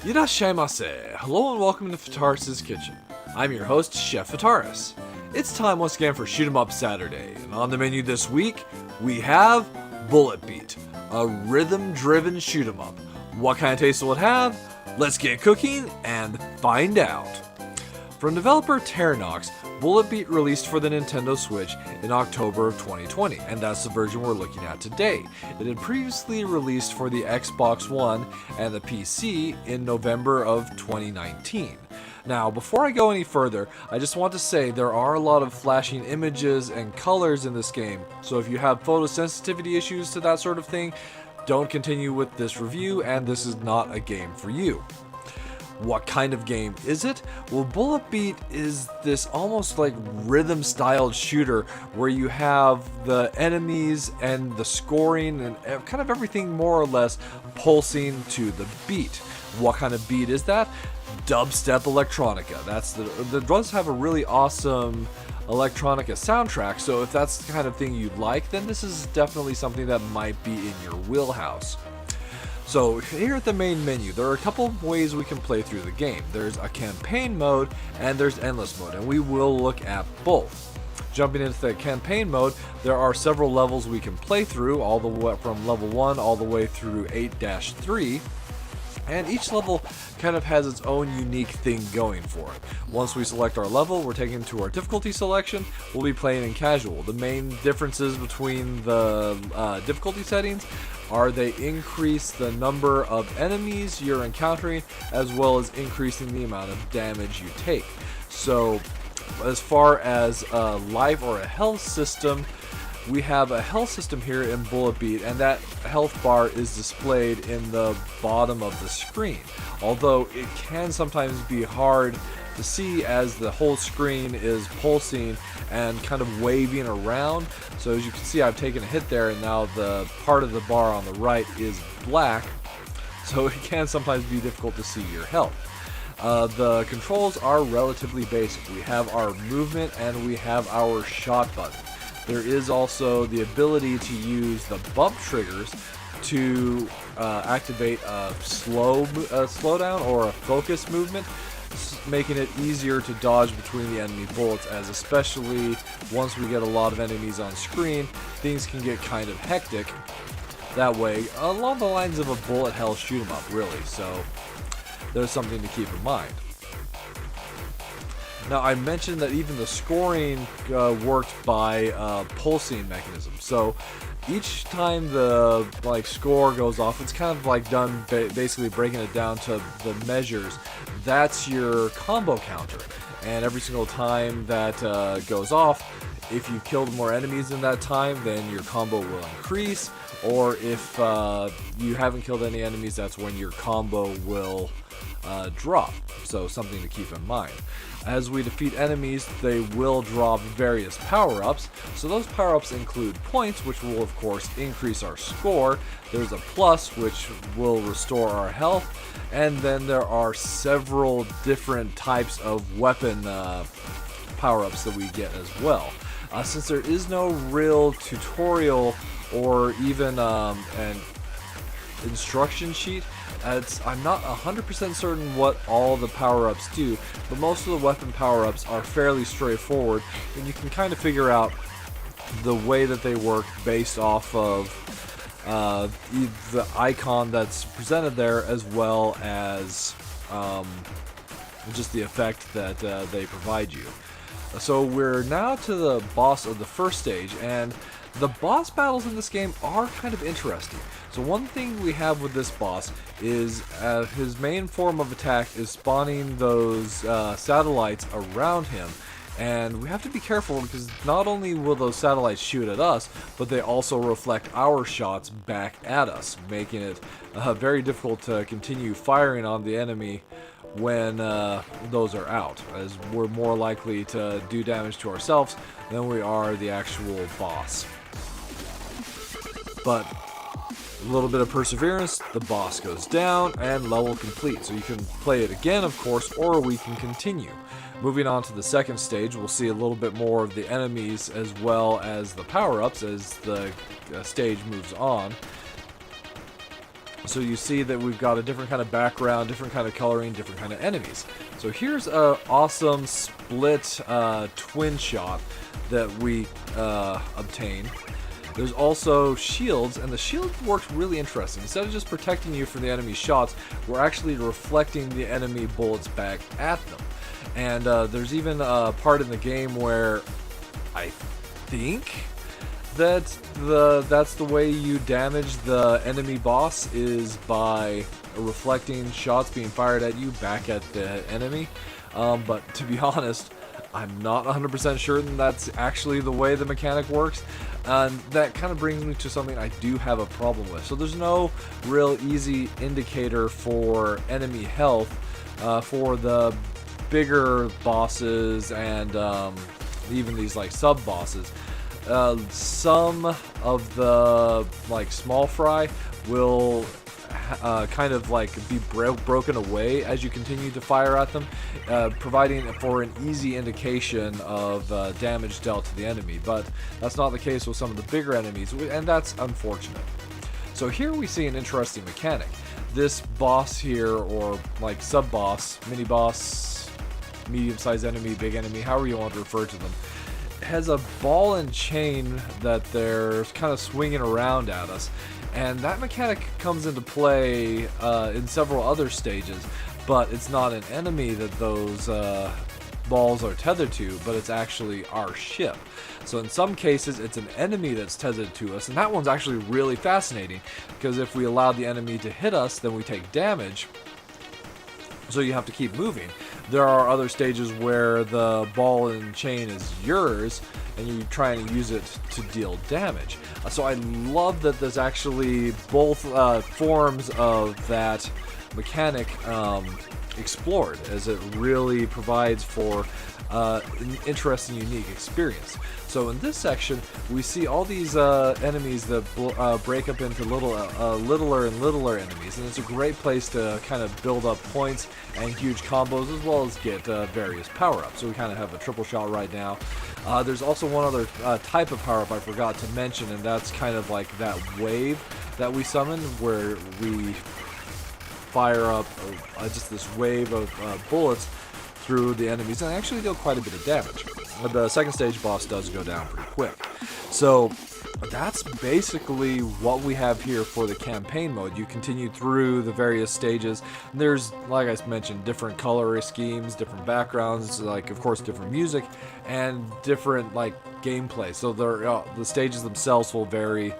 Irashaimase. Hello and welcome to Fataris' Kitchen. I'm your host, Chef Fataris. It's time once again for Shoot 'em Up Saturday, and on the menu this week, we have Bullet Beat, a rhythm-driven shoot 'em up. What kind of taste will it have? Let's get cooking and find out. From developer Terranox, Bullet Beat released for the Nintendo Switch in October of 2020, and that's the version we're looking at today. It had previously released for the Xbox One and the PC in November of 2019. Now, before I go any further, I just want to say there are a lot of flashing images and colors in this game, so if you have photosensitivity issues to that sort of thing, don't continue with this review, and this is not a game for you. What kind of game is it? Well, Bullet Beat is this almost like rhythm-styled shooter where you have the enemies and the scoring and kind of everything more or less pulsing to the beat. What kind of beat is that? Dubstep electronica. The does have a really awesome electronica soundtrack, so if that's the kind of thing you like, then this is definitely something that might be in your wheelhouse. So here at the main menu, there are a couple of ways we can play through the game. There's a campaign mode and there's endless mode, and we will look at both. Jumping into the campaign mode, there are several levels we can play through, all the way from level 1 all the way through 8-3. And each level kind of has its own unique thing going for it. Once we select our level, we're taken to our difficulty selection. We'll be playing in casual. The main differences between the difficulty settings are they increase the number of enemies you're encountering as well as increasing the amount of damage you take. So as far as a life or a health system, we have a health system here in Bullet Beat, and that health bar is displayed in the bottom of the screen. Although it can sometimes be hard to see as the whole screen is pulsing and kind of waving around. So as you can see, I've taken a hit there, and now the part of the bar on the right is black. So it can sometimes be difficult to see your health. The controls are relatively basic. We have our movement and we have our shot button. There is also the ability to use the bump triggers to activate a slowdown or a focus movement, making it easier to dodge between the enemy bullets, as especially once we get a lot of enemies on screen, things can get kind of hectic that way, along the lines of a bullet hell shoot 'em up, really, so there's something to keep in mind. Now, I mentioned that even the scoring worked by pulsing mechanism. So each time the score goes off, it's kind of like done basically breaking it down to the measures. That's your combo counter, and every single time that goes off, if you killed more enemies in that time, then your combo will increase. Or if you haven't killed any enemies, that's when your combo will drop. So something to keep in mind. As we defeat enemies, they will drop various power-ups. So those power-ups include points, which will of course increase our score. There's a plus, which will restore our health. And then there are several different types of weapon power-ups that we get as well. Since there is no real tutorial or even an instruction sheet, I'm not 100% certain what all the power-ups do, but most of the weapon power-ups are fairly straightforward, and you can kind of figure out the way that they work based off of the icon that's presented there, as well as just the effect that they provide you. So we're now to the boss of the first stage, and the boss battles in this game are kind of interesting. So one thing we have with this boss is his main form of attack is spawning those satellites around him. And we have to be careful because not only will those satellites shoot at us, but they also reflect our shots back at us, making it very difficult to continue firing on the enemy when those are out, as we're more likely to do damage to ourselves than we are the actual boss. But a little bit of perseverance, the boss goes down, and level complete. So you can play it again, of course, or we can continue. Moving on to the second stage, we'll see a little bit more of the enemies as well as the power-ups as the stage moves on. So you see that we've got a different kind of background, different kind of coloring, different kind of enemies. So here's an awesome split twin shot that we obtain. There's also shields, and the shield works really interesting. Instead of just protecting you from the enemy shots, we're actually reflecting the enemy bullets back at them. And there's even a part in the game where I think that's the way you damage the enemy boss, is by reflecting shots being fired at you back at the enemy. But to be honest, I'm not 100% sure that's actually the way the mechanic works. And that kind of brings me to something I do have a problem with. So there's no real easy indicator for enemy health for the bigger bosses and even these like sub bosses. Some of the like small fry will kind of like be broken away as you continue to fire at them, providing for an easy indication of damage dealt to the enemy. But that's not the case with some of the bigger enemies, and that's unfortunate. So here we see an interesting mechanic. This boss here, or like sub boss, mini boss, medium-sized enemy, big enemy, however you want to refer to them, has a ball and chain that they're kind of swinging around at us. And that mechanic comes into play in several other stages, but it's not an enemy that those balls are tethered to, but it's actually our ship. So in some cases, it's an enemy that's tethered to us, and that one's actually really fascinating, because if we allow the enemy to hit us, then we take damage, so you have to keep moving. There are other stages where the ball and chain is yours, and you try and use it to deal damage. So I love that there's actually both forms of that mechanic explored, as it really provides for an interesting, unique experience. So in this section, we see all these enemies that break up into littler and littler enemies, and it's a great place to kind of build up points and huge combos, as well as get various power-ups. So we kind of have a triple shot right now. There's also one other type of power-up I forgot to mention, and that's kind of like that wave that we summon, where we fire up just this wave of bullets through the enemies, and actually deal quite a bit of damage. The second stage boss does go down pretty quick. So that's basically what we have here for the campaign mode. You continue through the various stages. There's, like I mentioned, different color schemes, different backgrounds, like of course different music, and different like gameplay. So the stages themselves will vary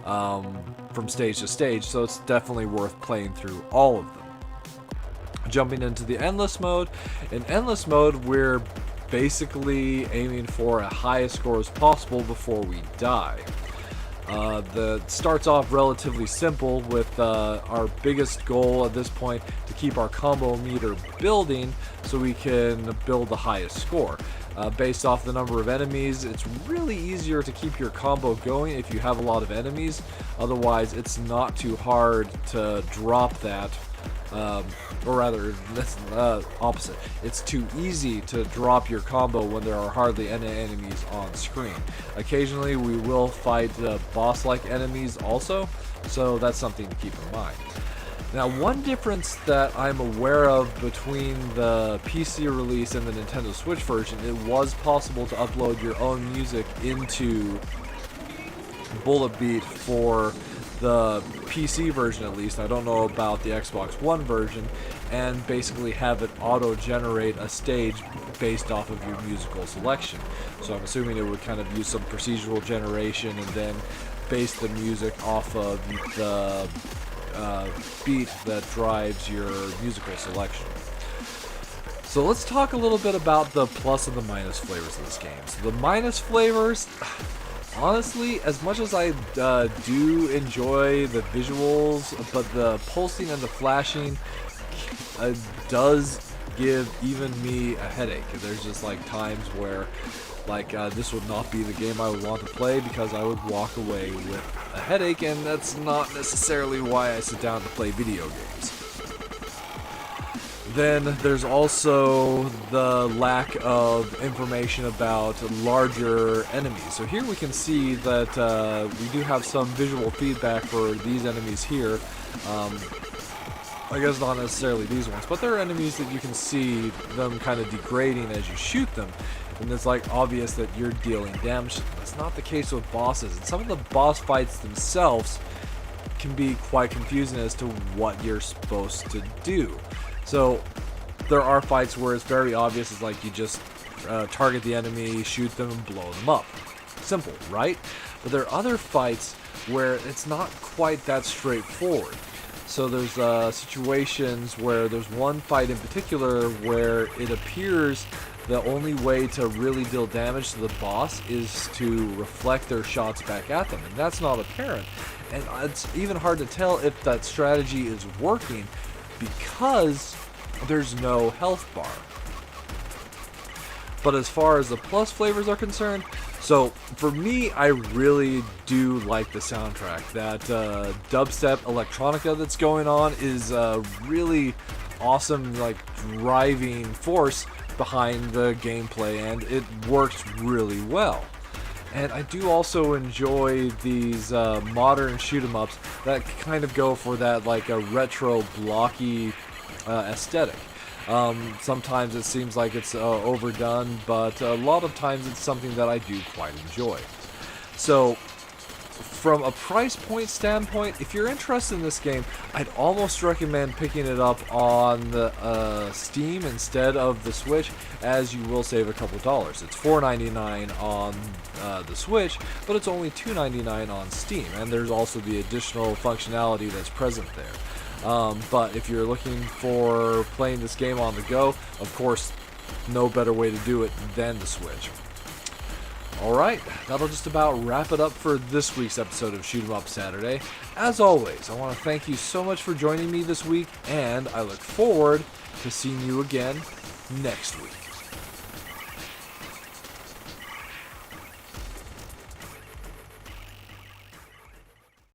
from stage to stage, so it's definitely worth playing through all of them. Jumping into the endless mode. In endless mode, we're basically aiming for a highest score as possible before we die. That starts off relatively simple, with our biggest goal at this point to keep our combo meter building so we can build the highest score. Based off the number of enemies, it's really easier to keep your combo going if you have a lot of enemies. Otherwise, it's not too hard to drop that. Or rather, that's opposite. It's too easy to drop your combo when there are hardly any enemies on screen. Occasionally, we will fight boss-like enemies also, so that's something to keep in mind. Now, one difference that I'm aware of between the PC release and the Nintendo Switch version, it was possible to upload your own music into Bullet Beat for the PC version, at least. I don't know about the Xbox One version, and basically have it auto-generate a stage based off of your musical selection. So I'm assuming it would kind of use some procedural generation and then base the music off of the beat that drives your musical selection. So let's talk a little bit about the plus and the minus flavors of this game. So the minus flavors, honestly, as much as I do enjoy the visuals, but the pulsing and the flashing does give even me a headache. There's just like times where this would not be the game I would want to play, because I would walk away with a headache, and that's not necessarily why I sit down to play video games. Then there's also the lack of information about larger enemies. So here we can see that we do have some visual feedback for these enemies here. I guess not necessarily these ones, but there are enemies that you can see them kind of degrading as you shoot them. And it's like obvious that you're dealing damage to them. That's not the case with bosses. And some of the boss fights themselves can be quite confusing as to what you're supposed to do. So there are fights where it's very obvious. It's like you just target the enemy, shoot them, and blow them up. Simple, right? But there are other fights where it's not quite that straightforward. So there's situations where there's one fight in particular where it appears the only way to really deal damage to the boss is to reflect their shots back at them, and that's not apparent. And it's even hard to tell if that strategy is working because there's no health bar. But as far as the plus flavors are concerned, so for me, I really do like the soundtrack. That dubstep electronica that's going on is a really awesome, like, driving force behind the gameplay, and it works really well. And I do also enjoy these modern shoot-'em-ups that kind of go for that, like, a retro blocky aesthetic. Sometimes it seems like it's overdone, but a lot of times it's something that I do quite enjoy. So from a price point standpoint, if you're interested in this game, I'd almost recommend picking it up on the Steam instead of the Switch, as you will save a couple dollars. It's $4.99 on the Switch, but it's only $2.99 on Steam, and there's also the additional functionality that's present there. But if you're looking for playing this game on the go, of course, no better way to do it than the Switch. Alright, that'll just about wrap it up for this week's episode of Shoot 'em Up Saturday. As always, I want to thank you so much for joining me this week, and I look forward to seeing you again next week.